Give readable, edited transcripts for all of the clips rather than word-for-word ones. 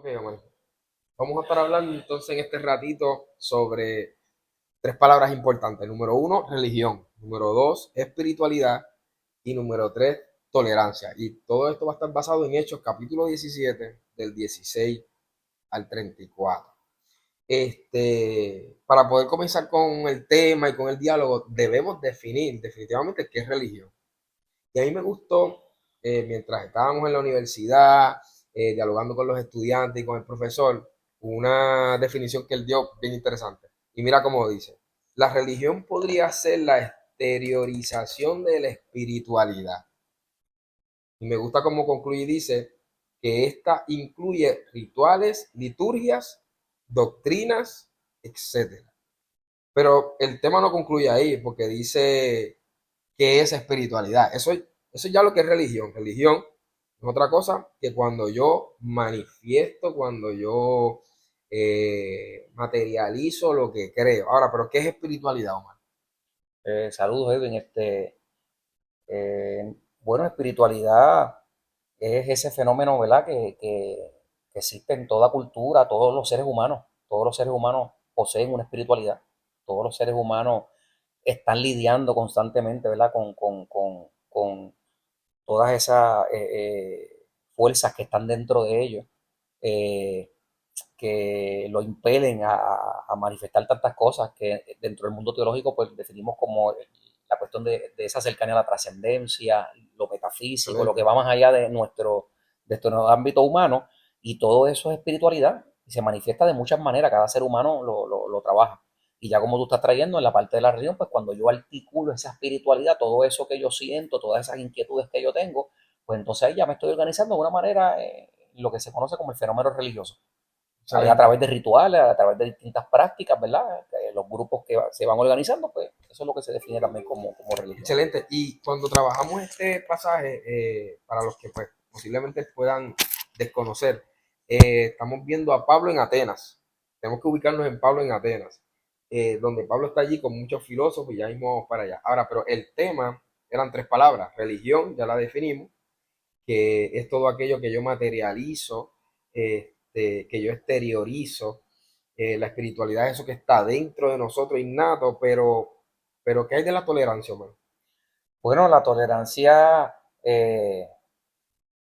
Ok, Omar. Vamos a estar hablando entonces en este ratito sobre tres palabras importantes. Número uno, religión. Número dos, espiritualidad. Y número tres, tolerancia. Y todo esto va a estar basado en Hechos capítulo 17, del 16 al 34. Para poder comenzar con el tema y con el diálogo, debemos definir definitivamente qué es religión. Y a mí me gustó, mientras estábamos en la universidad, dialogando con los estudiantes y con el profesor, una definición que él dio bien interesante. Y mira cómo dice, la religión podría ser la exteriorización de la espiritualidad. Y me gusta cómo concluye y dice que esta incluye rituales, liturgias, doctrinas, etcétera. Pero el tema no concluye ahí, porque dice qué es espiritualidad. Eso ya lo que es religión. Religión es otra cosa que cuando yo manifiesto, cuando yo materializo lo que creo. Ahora, ¿pero qué es espiritualidad, Omar? Saludos, Edwin. Bueno, espiritualidad es ese fenómeno, ¿verdad? Que existe en toda cultura, todos los seres humanos. Todos los seres humanos poseen una espiritualidad. Todos los seres humanos están lidiando constantemente, ¿verdad? Con todas esas fuerzas que están dentro de ellos, eh, que lo impelen a manifestar tantas cosas que dentro del mundo teológico pues definimos como la cuestión de esa cercanía a la trascendencia, lo metafísico, lo que Excelente. va más allá de nuestro ámbito humano, y todo eso es espiritualidad y se manifiesta de muchas maneras, cada ser humano lo trabaja. Y ya como tú estás trayendo en la parte de la religión, pues cuando yo articulo esa espiritualidad, todo eso que yo siento, todas esas inquietudes que yo tengo, pues entonces ahí ya me estoy organizando de una manera, lo que se conoce como el fenómeno religioso, a Excelente. través de rituales, a través de distintas prácticas, ¿verdad? Los grupos que se van organizando, pues eso es lo que se define también como religión. Excelente. Y cuando trabajamos este pasaje, para los que pues, posiblemente puedan desconocer, estamos viendo a Pablo en Atenas. Tenemos que ubicarnos en Pablo en Atenas, donde Pablo está allí con muchos filósofos y ya mismo vamos para allá. Ahora, pero el tema eran tres palabras. Religión, ya la definimos, que es todo aquello que yo materializo, que yo exteriorizo. La espiritualidad es eso que está dentro de nosotros, innato, pero ¿qué hay de la tolerancia, humana? Bueno, la tolerancia es,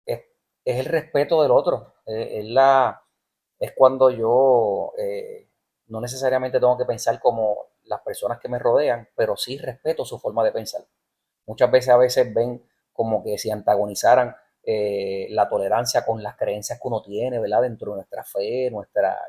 es el respeto del otro, es cuando yo no necesariamente tengo que pensar como las personas que me rodean, pero sí respeto su forma de pensar. Muchas veces a veces ven como que si antagonizaran la tolerancia con las creencias que uno tiene, ¿verdad? Dentro de nuestra fe,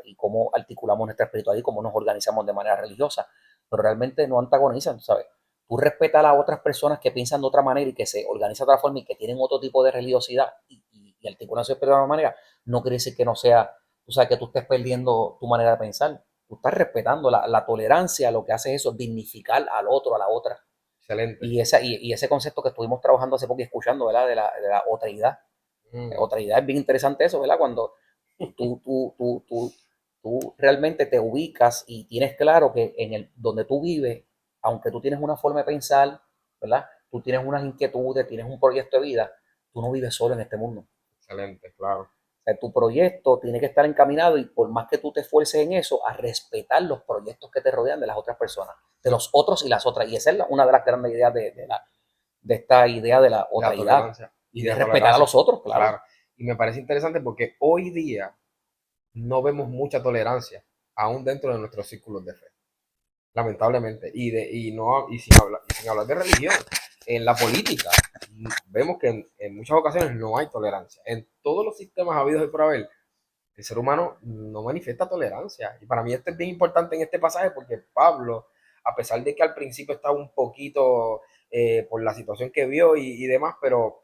y cómo articulamos nuestra espiritualidad y cómo nos organizamos de manera religiosa. Pero realmente no antagonizan, ¿sabes? Tú respetas a las otras personas que piensan de otra manera y que se organizan de otra forma y que tienen otro tipo de religiosidad y articulan su espiritualidad de otra manera, no quiere decir que no sea, tú sabes, que tú estés perdiendo tu manera de pensar. Tú estás respetando la tolerancia, lo que hace es eso, dignificar al otro, a la otra. Excelente. Y ese concepto que estuvimos trabajando hace poco y escuchando, ¿verdad? De la otreidad. Mm, Otreidad es bien interesante eso, ¿verdad? Cuando tú, tú, tú, tú, tú realmente te ubicas y tienes claro que donde tú vives, aunque tú tienes una forma de pensar, ¿verdad? Tú tienes unas inquietudes, tienes un proyecto de vida, tú no vives solo en este mundo. excelente, claro. O sea, tu proyecto tiene que estar encaminado y por más que tú te esfuerces en eso, a respetar los proyectos que te rodean de las otras personas, de Me- los otros y las otras. Y esa es una de las grandes ideas de esta idea de la de la otreidad tolerancia y y de de la respetar a tolerancia, los otros, claro. claro. Y me parece interesante porque hoy día no vemos mucha tolerancia, aún dentro de nuestros círculos de fe, lamentablemente. Y sin hablar de religión, en la política, vemos que en muchas ocasiones no hay tolerancia. En todos los sistemas habidos y por haber, el ser humano no manifiesta tolerancia. Y para mí esto es bien importante en este pasaje porque Pablo, a pesar de que al principio estaba un poquito por la situación que vio y demás, pero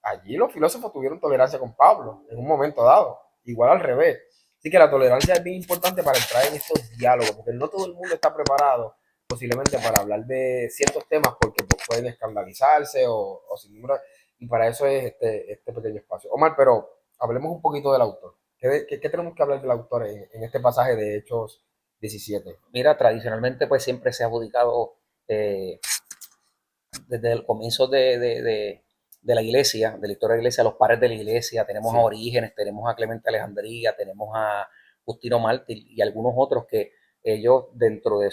allí los filósofos tuvieron tolerancia con Pablo en un momento dado, igual al revés. Así que la tolerancia es bien importante para entrar en estos diálogos, porque no todo el mundo está preparado posiblemente para hablar de ciertos temas porque pues, pueden escandalizarse o sin duda, y para eso es este pequeño espacio. Omar, pero hablemos un poquito del autor. ¿Qué tenemos que hablar del autor en este pasaje de Hechos 17? Mira, tradicionalmente pues siempre se ha adjudicado, desde el comienzo de la iglesia, de la historia de la iglesia, los padres de la iglesia, tenemos a Sí. Orígenes, tenemos a Clemente Alejandría, tenemos a Justino Mártir y algunos otros que ellos dentro de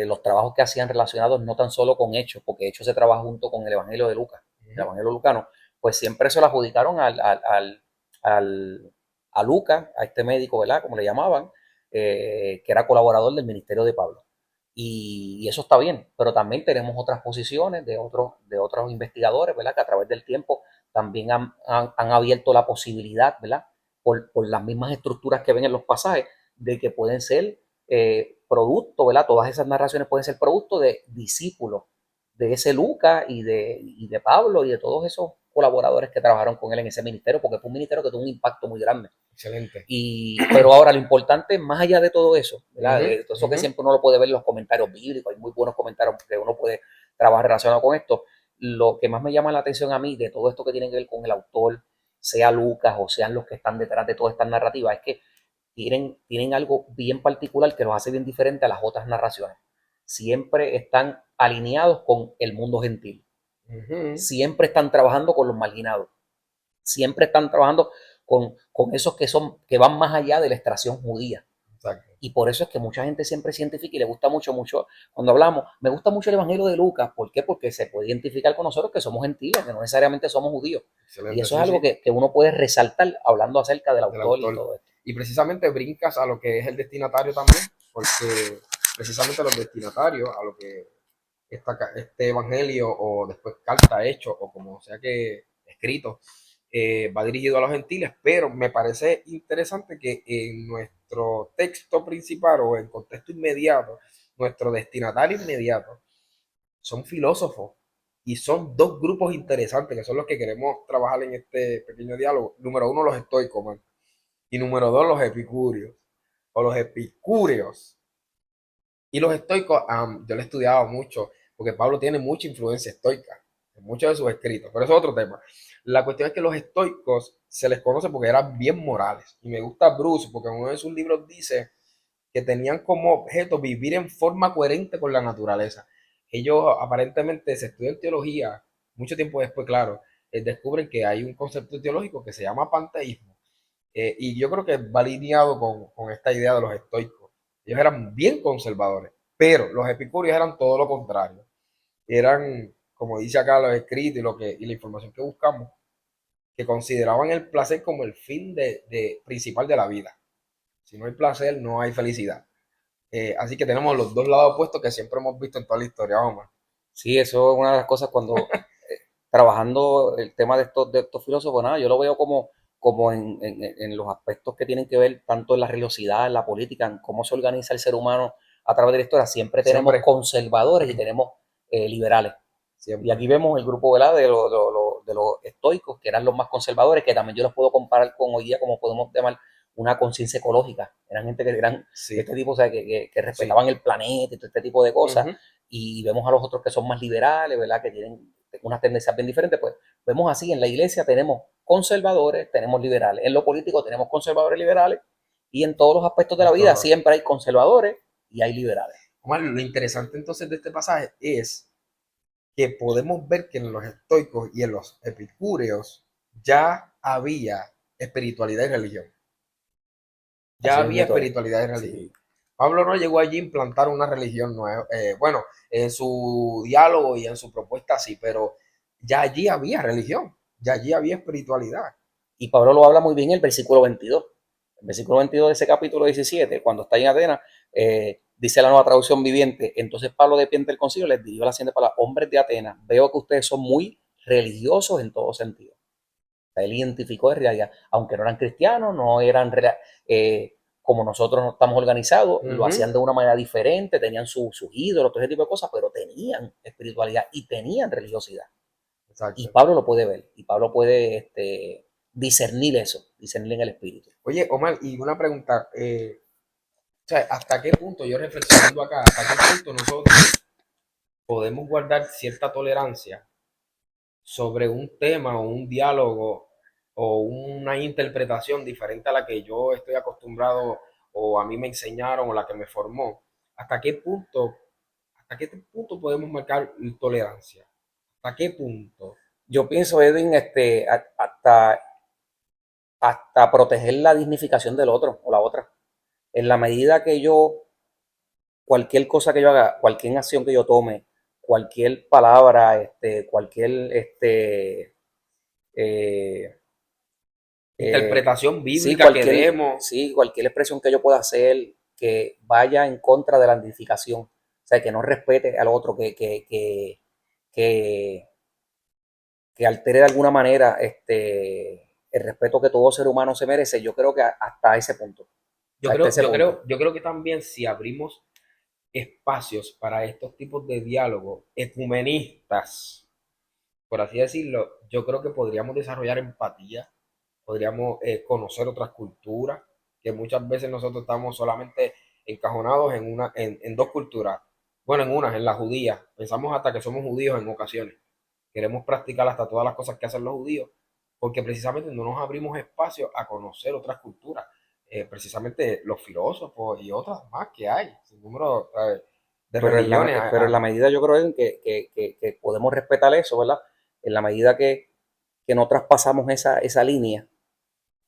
los trabajos que hacían relacionados no tan solo con Hechos, porque Hechos se trabaja junto con el Evangelio de Lucas, el Ujú. Evangelio lucano, pues siempre se lo adjudicaron a Lucas, a este médico, ¿verdad? Como le llamaban, que era colaborador del ministerio de Pablo. Y eso está bien, pero también tenemos otras posiciones de otros investigadores, ¿verdad? Que a través del tiempo también han abierto la posibilidad, ¿verdad? Por las mismas estructuras que ven en los pasajes, de que pueden ser producto, ¿verdad? Todas esas narraciones pueden ser producto de discípulos de ese Lucas y de Pablo y de todos esos colaboradores que trabajaron con él en ese ministerio, porque fue un ministerio que tuvo un impacto muy grande. Excelente. Pero ahora lo importante, más allá de todo eso, ¿verdad? Ujú, De todo eso que ujú. siempre uno lo puede ver en los comentarios bíblicos, hay muy buenos comentarios que uno puede trabajar relacionado con esto. Lo que más me llama la atención a mí de todo esto que tiene que ver con el autor, sea Lucas o sean los que están detrás de todas estas narrativas, es que tienen algo bien particular que los hace bien diferente a las otras narraciones. Siempre están alineados con el mundo gentil, Ujú. siempre están trabajando con los marginados, siempre están trabajando con esos que van más allá de la extracción judía. Exacto. Y por eso es que mucha gente siempre se identifica y le gusta mucho, mucho, cuando hablamos, me gusta mucho el Evangelio de Lucas. ¿Por qué? Porque se puede identificar con nosotros que somos gentiles, que no necesariamente somos judíos. Y Excelente, eso es sí, algo sí, que uno puede resaltar hablando acerca del del autor y autor. todo esto. Y precisamente brincas a lo que es el destinatario también, porque precisamente los destinatarios, a lo que este evangelio o después carta hecho o como sea que escrito, va dirigido a los gentiles, pero me parece interesante que en nuestro texto principal o en contexto inmediato, nuestro destinatario inmediato son filósofos y son dos grupos interesantes que son los que queremos trabajar en este pequeño diálogo. Número uno, los estoicos, man. Y número dos, los epicúreos o los epicúreos. Y los estoicos, yo lo he estudiado mucho, porque Pablo tiene mucha influencia estoica en muchos de sus escritos, pero eso es otro tema. La cuestión es que los estoicos se les conoce porque eran bien morales. Y me gusta Bruce, porque en uno de sus libros dice que tenían como objeto vivir en forma coherente con la naturaleza. Ellos aparentemente se estudian teología, mucho tiempo después, claro, descubren que hay un concepto teológico que se llama panteísmo, y yo creo que va alineado con esta idea de los estoicos. Ellos eran bien conservadores, pero los epicúreos eran todo lo contrario. Eran, como dice acá los escritos y la información que buscamos, que consideraban el placer como el fin principal de la vida. Si no hay placer, no hay felicidad. Así que tenemos los dos lados opuestos que siempre hemos visto en toda la historia, Omar. Sí, eso es una de las cosas cuando trabajando el tema de estos filósofos, nada, yo lo veo como en los aspectos que tienen que ver tanto en la religiosidad, en la política, en cómo se organiza el ser humano a través de la historia. Siempre tenemos Siempre, conservadores y tenemos liberales. Y siempre. aquí vemos el grupo, ¿verdad? De los estoicos, que eran los más conservadores, que también yo los puedo comparar con hoy día, como podemos llamar una conciencia ecológica. Eran gente que eran de Sí, este tipo, o sea, que sí. respetaban el planeta y todo este tipo de cosas. Ujú. Y vemos a los otros que son más liberales, ¿verdad? Que tienen unas tendencias bien diferentes. Pues vemos así, en la iglesia tenemos conservadores, tenemos liberales. En lo político tenemos conservadores y liberales. Y en todos los aspectos de la En vida todo. siempre hay conservadores y hay liberales. Omar, lo interesante entonces de este pasaje es que podemos ver que en los estoicos y en los epicúreos ya había espiritualidad y religión. Ya Así había mismo es. espiritualidad y religión. Sí. Pablo no llegó allí a implantar una religión nueva. Bueno, en su diálogo y en su propuesta sí, pero ya allí había religión, ya allí había espiritualidad. Y Pablo lo habla muy bien en el versículo 22. El versículo 22 de ese capítulo 17, cuando está en Atenas, dice la nueva traducción viviente. Entonces Pablo, de pie ante el concilio, les dirigió la siguiente palabra: hombres de Atenas, veo que ustedes son muy religiosos en todo sentido. O sea, él identificó de realidad, aunque no eran cristianos, no eran como nosotros no estamos organizados, lo Ujú. hacían de una manera diferente, tenían sus ídolos, todo ese tipo de cosas, pero tenían espiritualidad y tenían religiosidad. Y Exacto. Pablo lo puede ver, y Pablo puede discernir eso, discernir en el espíritu. Oye, Omar, y una pregunta, o sea, ¿hasta qué punto, yo reflexionando acá, hasta qué punto nosotros podemos guardar cierta tolerancia sobre un tema o un diálogo o una interpretación diferente a la que yo estoy acostumbrado o a mí me enseñaron o la que me formó? ¿Hasta qué punto, hasta qué punto podemos marcar tolerancia? ¿Hasta qué punto? Yo pienso, Edwin, hasta proteger la dignificación del otro o la otra. En la medida que yo, cualquier cosa que yo haga, cualquier acción que yo tome, cualquier palabra, cualquier, eh, Interpretación sí, bíblica que demos. sí, cualquier expresión que yo pueda hacer que vaya en contra de la identificación, o sea, que no respete al otro, que, que altere de alguna manera el respeto que todo ser humano se merece, yo creo que hasta ese punto, hasta ese punto. Yo creo que también si abrimos espacios para estos tipos de diálogos ecumenistas, por así decirlo, yo creo que podríamos desarrollar empatía, podríamos conocer otras culturas, que muchas veces nosotros estamos solamente encajonados en dos culturas. Bueno, en la judía. Pensamos hasta que somos judíos en ocasiones. Queremos practicar hasta todas las cosas que hacen los judíos, porque precisamente no nos abrimos espacio a conocer otras culturas. Precisamente los filósofos y otras más que hay, sin número de religiones. Pero en la medida yo creo que podemos respetar eso, ¿verdad? En la medida que no traspasamos esa línea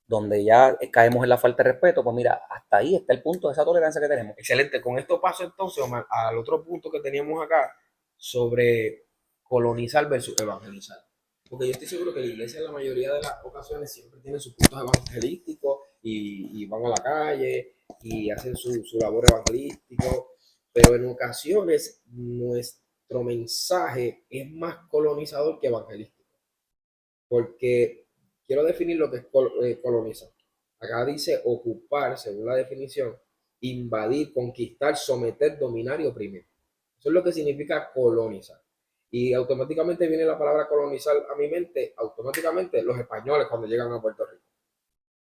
donde ya caemos en la falta de respeto, pues mira, hasta ahí está el punto de esa tolerancia que tenemos. Excelente. Con esto paso entonces, Omar, al otro punto que teníamos acá sobre colonizar versus evangelizar. Porque yo estoy seguro que la iglesia en la mayoría de las ocasiones siempre tiene sus puntos evangelísticos y van a la calle y hacen su labor evangelístico, pero en ocasiones nuestro mensaje es más colonizador que evangelístico. Porque quiero definir lo que es colonizar. Acá dice ocupar, según la definición, invadir, conquistar, someter, dominar y oprimir. Eso es lo que significa colonizar. Y automáticamente viene la palabra colonizar a mi mente, automáticamente los españoles cuando llegan a Puerto Rico.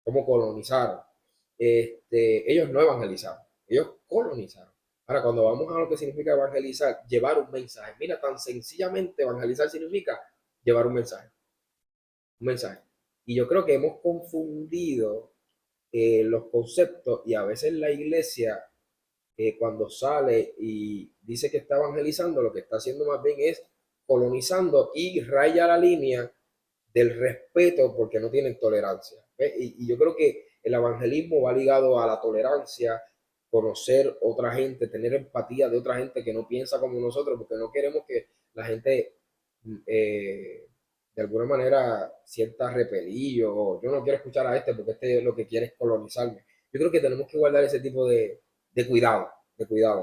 ¿Cómo colonizaron? Ellos no evangelizaron, ellos colonizaron. Ahora, cuando vamos a lo que significa evangelizar, llevar un mensaje. Mira, tan sencillamente evangelizar significa llevar un mensaje. Un mensaje. Y yo creo que hemos confundido los conceptos y a veces la iglesia cuando sale y dice que está evangelizando, lo que está haciendo más bien es colonizando y raya la línea del respeto porque no tienen tolerancia. Y yo creo que el evangelismo va ligado a la tolerancia, conocer otra gente, tener empatía de otra gente que no piensa como nosotros, porque no queremos que la gente de alguna manera sienta repelillo o yo no quiero escuchar a este porque este lo que quiere es colonizarme. Yo creo que tenemos que guardar ese tipo de cuidado,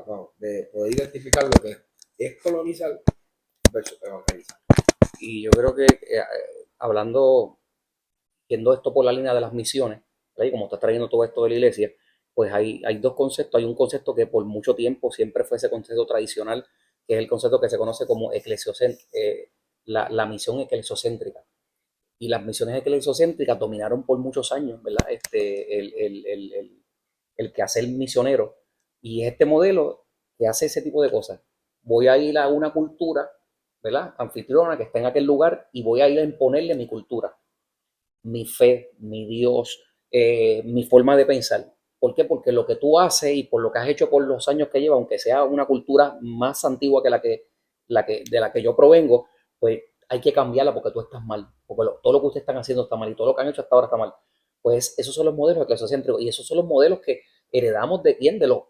vamos, de poder identificar lo que es colonizar versus evangelizar. Y yo creo que hablando, yendo esto por la línea de las misiones, ¿verdad? Y como está trayendo todo esto de la iglesia, pues hay dos conceptos. Hay un concepto que por mucho tiempo siempre fue ese concepto tradicional, que es el concepto que se conoce como la misión eclesiocéntrica. Y las misiones eclesiocéntricas dominaron por muchos años, ¿verdad? El que hace el misionero. Y es este modelo que hace ese tipo de cosas. Voy a ir a una cultura, ¿verdad? Anfitriona que está en aquel lugar y voy a ir a imponerle mi cultura, mi fe, mi Dios, mi forma de pensar. ¿Por qué? Porque lo que tú haces y por lo que has hecho por los años que lleva, aunque sea una cultura más antigua que de la que yo provengo, pues hay que cambiarla porque tú estás mal, porque todo lo que ustedes están haciendo está mal y todo lo que han hecho hasta ahora está mal. Pues esos son los modelos eclesiocéntricos y esos son los modelos que heredamos de quién, de los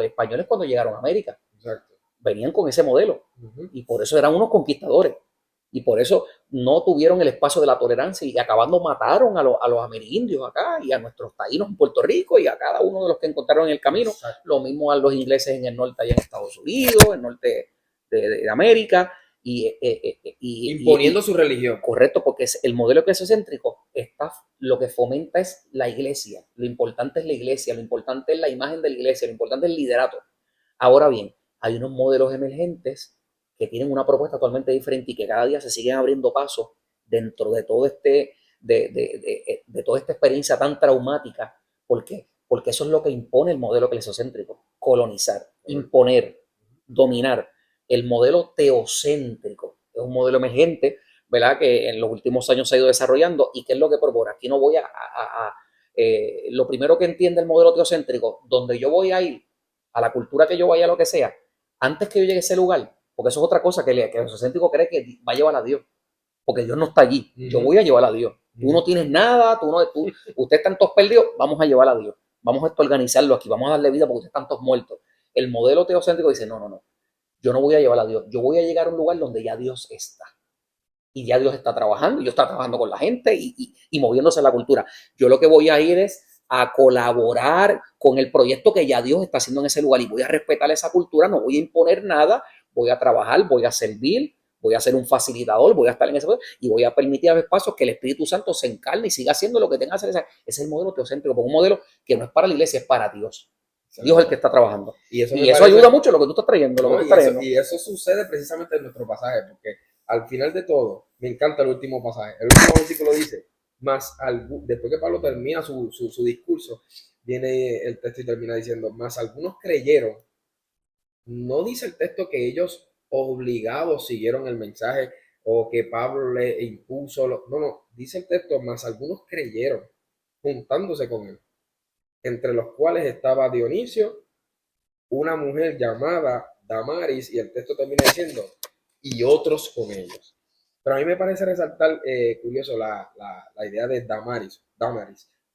españoles cuando llegaron a América. Exacto. Venían con ese modelo Uh-huh. y por eso eran unos conquistadores. Y por eso no tuvieron el espacio de la tolerancia y acabando mataron a los amerindios acá y a nuestros taínos en Puerto Rico y a cada uno de los que encontraron en el camino. Exacto. Lo mismo a los ingleses en el norte allá en Estados Unidos, en el norte de América. Imponiendo su religión. Correcto, porque es el modelo eclesiocéntrico está, lo que fomenta es la iglesia. Lo importante es la iglesia, lo importante es la imagen de la iglesia, lo importante es el liderato. Ahora bien, hay unos modelos emergentes que tienen una propuesta totalmente diferente y que cada día se siguen abriendo pasos dentro de todo de toda esta experiencia tan traumática. ¿Por qué? Porque eso es lo que impone el modelo eclesiocéntrico: colonizar, imponer, dominar. El modelo teocéntrico es un modelo emergente, ¿verdad? Que en los últimos años se ha ido desarrollando. ¿Y qué es lo que propone? Aquí no voy lo primero que entiende el modelo teocéntrico, donde yo voy a ir, a la cultura que yo vaya, lo que sea, antes que yo llegue a ese lugar, porque eso es otra cosa que el teocéntrico cree que va a llevar a Dios. porque Dios no está allí. Yo Ujú. voy a llevar a Dios. Tú no Ujú. tienes nada, ustedes están todos perdidos, vamos a llevar a Dios. Vamos a organizarlo aquí, vamos a darle vida porque ustedes están todos muertos. El modelo teocéntrico dice, no, no, no, yo no voy a llevar a Dios, yo voy a llegar a un lugar donde ya Dios está. Y ya Dios está trabajando, y Dios está trabajando con la gente y moviéndose en la cultura. Yo lo que voy a ir es a colaborar con el proyecto que ya Dios está haciendo en ese lugar y voy a respetar esa cultura, no voy a imponer nada, voy a trabajar, voy a servir, voy a ser un facilitador, voy a estar en ese y voy a permitir a espacios que el Espíritu Santo se encarne y siga haciendo lo que tenga que hacer. Ese es el modelo teocéntrico, porque un modelo que no es para la iglesia, es para Dios. Dios es el que Excelente. está trabajando. Y eso me Y eso ayuda parece, mucho lo que tú estás trayendo, lo que ¿no? tú estás trayendo. Y eso sucede precisamente en nuestro pasaje, porque al final de todo, me encanta el último pasaje. El último versículo dice, después que Pablo termina su discurso, viene el texto y termina diciendo, más algunos creyeron. No dice el texto que ellos obligados siguieron el mensaje o que Pablo le impuso. No, no, dice el texto, más algunos creyeron juntándose con él, entre los cuales estaba Dionisio, una mujer llamada Damaris, y el texto termina diciendo, y otros con ellos. Pero a mí me parece resaltar curioso la idea de Damaris,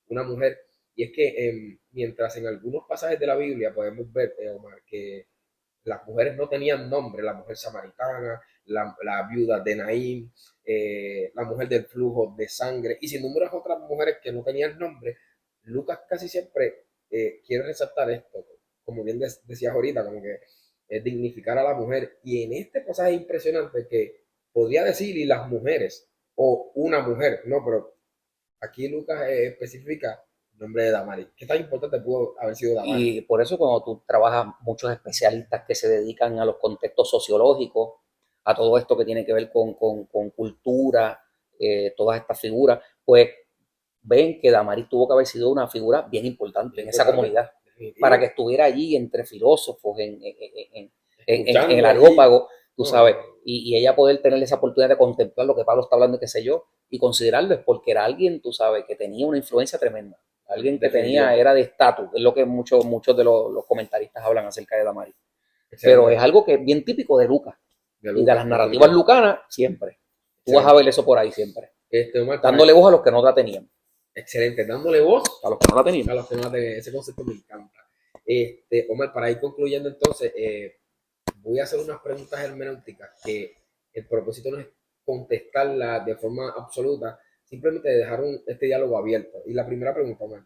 una mujer, y es que mientras en algunos pasajes de la Biblia podemos ver, Omar, que las mujeres no tenían nombre, la mujer samaritana, la viuda de Naín, la mujer del flujo de sangre, y sin número otras mujeres que no tenían nombre, Lucas casi siempre quiere resaltar esto, como bien decías ahorita, como que dignificar a la mujer. Y en este pasaje es impresionante que podría decir y las mujeres, o una mujer, no, pero aquí Lucas especifica el nombre de Damaris. ¿Qué tan importante pudo haber sido Damaris? Y por eso cuando tú trabajas muchos especialistas que se dedican a los contextos sociológicos, a todo esto que tiene que ver con cultura, todas estas figuras, pues ven que Damaris tuvo que haber sido una figura bien importante Bien en esa importante, comunidad, para que definitivo. estuviera allí entre filósofos, en el Escuchando allí. areópago, tú No, no, sabes, no. y ella poder tener esa oportunidad de contemplar lo que Pablo está hablando, qué sé yo, y considerarlo es porque era alguien, tú sabes, que tenía una influencia tremenda, alguien que tenía, Definitivo. era de estatus, es lo que muchos de los comentaristas hablan acerca de Damaris. Pero es Excelente. algo que es bien típico de Lucas De y de las Lucas, narrativas definitivo. lucanas, siempre. Tú vas a Excelente. ver eso por ahí siempre. Omar, Dándole voz a los que no la tenían, excelente. Dándole voz a los que no la a tenían. los temas de ese concepto me encanta. Omar, para ir concluyendo entonces, voy a hacer unas preguntas hermenéuticas que el propósito no es contestarlas de forma absoluta, simplemente dejar este diálogo abierto. Y la primera pregunta, Omar,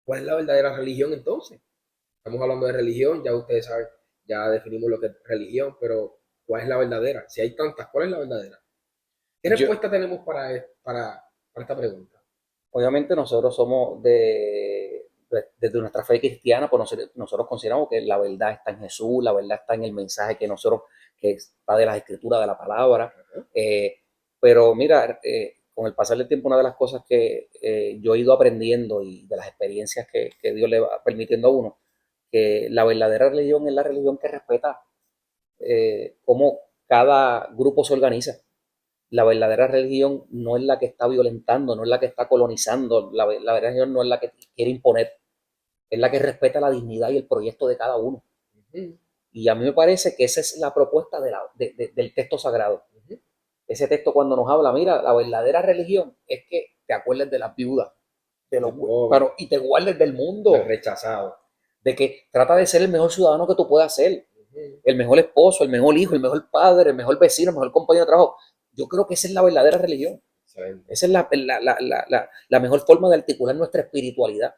¿cuál es la verdadera religión entonces? Estamos hablando de religión, ya ustedes saben, ya definimos lo que es religión, pero ¿cuál es la verdadera? Si hay tantas, ¿cuál es la verdadera? ¿Qué Yo, respuesta tenemos para esta pregunta? obviamente nosotros somos desde nuestra fe cristiana, pues nosotros consideramos que la verdad está en Jesús, la verdad está en el mensaje que está de las escrituras, de la palabra. Eh, pero mira, con el pasar del tiempo, una de las cosas que yo he ido aprendiendo y de las experiencias que Dios le va permitiendo a uno, que la verdadera religión es la religión que respeta cómo cada grupo se organiza. La verdadera religión no es la que está violentando, no es la que está colonizando, la verdadera religión no es la que quiere imponer, es la que respeta la dignidad y el proyecto de cada uno. Uh -huh, Y a mí me parece que esa es la propuesta del texto sagrado. uh -huh. Ese texto cuando nos habla, mira, la verdadera religión es que te acuerdes de las viudas, Pobre, y te guardes del del mundo, rechazado. de que trata de ser el mejor ciudadano que tú puedas ser, Uh -huh. el mejor esposo, el mejor hijo, el mejor padre, el mejor vecino, el mejor compañero de trabajo. Yo creo que esa es la verdadera religión. Excelente. Esa es la mejor forma de articular nuestra espiritualidad.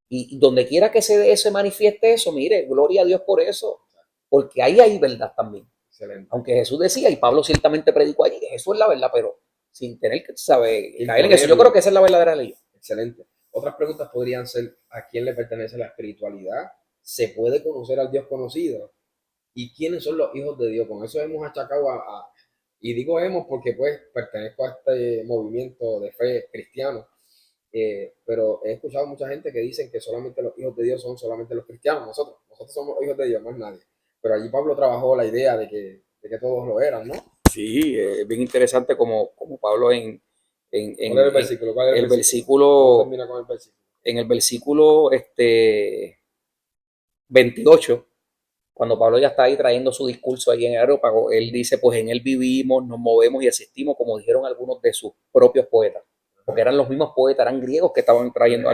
Y donde quiera que se manifieste eso, mire, gloria a Dios por eso, porque ahí hay verdad también. Excelente. Aunque Jesús decía, y Pablo ciertamente predicó allí, que eso es la verdad, pero sin tener que saber caer en eso. Yo creo que esa es la verdadera religión. Excelente. Otras preguntas podrían ser, ¿a quién le pertenece la espiritualidad? ¿Se puede conocer al Dios conocido? ¿Y quiénes son los hijos de Dios? Con eso hemos achacado y digo hemos porque pues pertenezco a este movimiento de fe cristiano, pero he escuchado mucha gente que dicen que solamente los hijos de Dios son solamente los cristianos, nosotros somos hijos de Dios, más nadie. Pero allí Pablo trabajó la idea de que todos lo eran, ¿no? Sí, es bien interesante como Pablo ¿Cuál es el en versículo? ¿Cuál es el el versículo? ¿Cómo versículo, termina con el versículo? en el versículo 28, Cuando Pablo ya está ahí trayendo su discurso allí en el Areópago, él dice, pues en él vivimos, nos movemos y existimos, como dijeron algunos de sus propios poetas, porque eran los mismos poetas, eran griegos que estaban trayendo,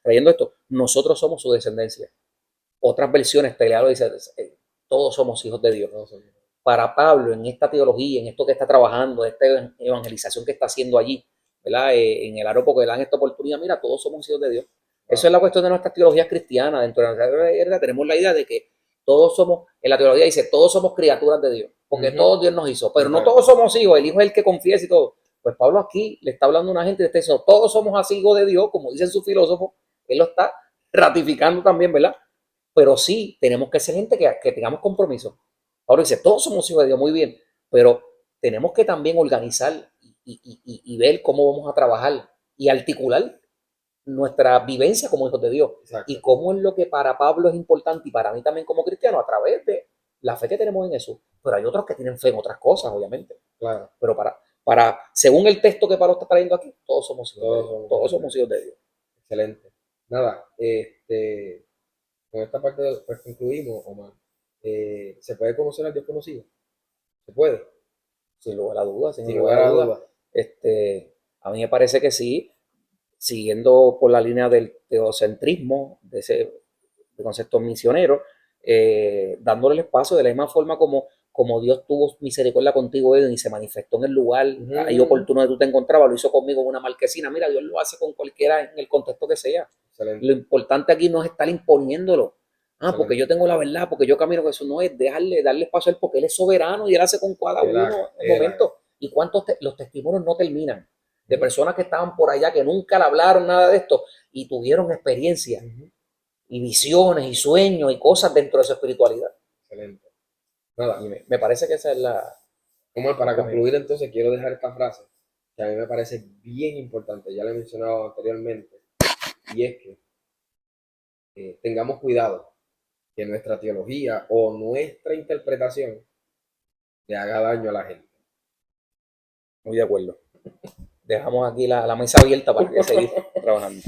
trayendo esto. Nosotros somos su descendencia. Otras versiones, Teleado dice, todos somos hijos de Dios. Para Pablo, en esta teología, en esto que está trabajando, esta evangelización que está haciendo allí, ¿verdad? En el Areópago que dan esta oportunidad, mira, todos somos hijos de Dios. Eso es la cuestión de nuestras teologías cristianas. Dentro de nuestra teología tenemos la idea de que todos somos, en la teología dice, todos somos criaturas de Dios, porque todos Dios nos hizo, pero no todos somos hijos, el hijo es el que confiesa y todo. Pues Pablo aquí le está hablando a una gente y está diciendo, todos somos así hijos de Dios, como dicen sus filósofos, él lo está ratificando también, ¿verdad? Pero sí, tenemos que ser gente que tengamos compromiso. Pablo dice, todos somos hijos de Dios, muy bien, pero tenemos que también organizar y ver cómo vamos a trabajar y articular nuestra vivencia como hijos de Dios. Exacto. Y cómo es lo que para Pablo es importante y para mí también como cristiano, a través de la fe que tenemos en Jesús. Pero hay otros que tienen fe en otras cosas, obviamente. Claro. Pero según el texto que Pablo está trayendo aquí, todos somos hijos de Dios. Todos somos hijos de Dios. Excelente. Nada, con esta parte pues concluimos, Omar. ¿Se puede conocer al Dios conocido? ¿Se puede? Sin lugar a dudas, Sin lugar a dudas. A mí me parece que sí, siguiendo por la línea del teocentrismo, de ese concepto misionero, dándole el espacio de la misma forma como Dios tuvo misericordia contigo, Edwin, y se manifestó en el lugar ahí oportuno donde tú te encontrabas, lo hizo conmigo en una marquesina. Mira, Dios lo hace con cualquiera en el contexto que sea. Excelente. Lo importante aquí no es estar imponiéndolo. Porque yo tengo la verdad, porque yo camino con eso. No es darle espacio a él, porque él es soberano y él hace con cada uno en el momento. Y cuántos los testimonios no terminan de personas que estaban por allá, que nunca le hablaron nada de esto y tuvieron experiencias y visiones y sueños y cosas dentro de su espiritualidad. Excelente. Nada. Y me parece que esa es la... Omar, para concluir entonces quiero dejar esta frase que a mí me parece bien importante, ya la he mencionado anteriormente, y es que tengamos cuidado que nuestra teología o nuestra interpretación le haga daño a la gente. Muy de acuerdo. Dejamos aquí la mesa abierta para que seguir trabajando.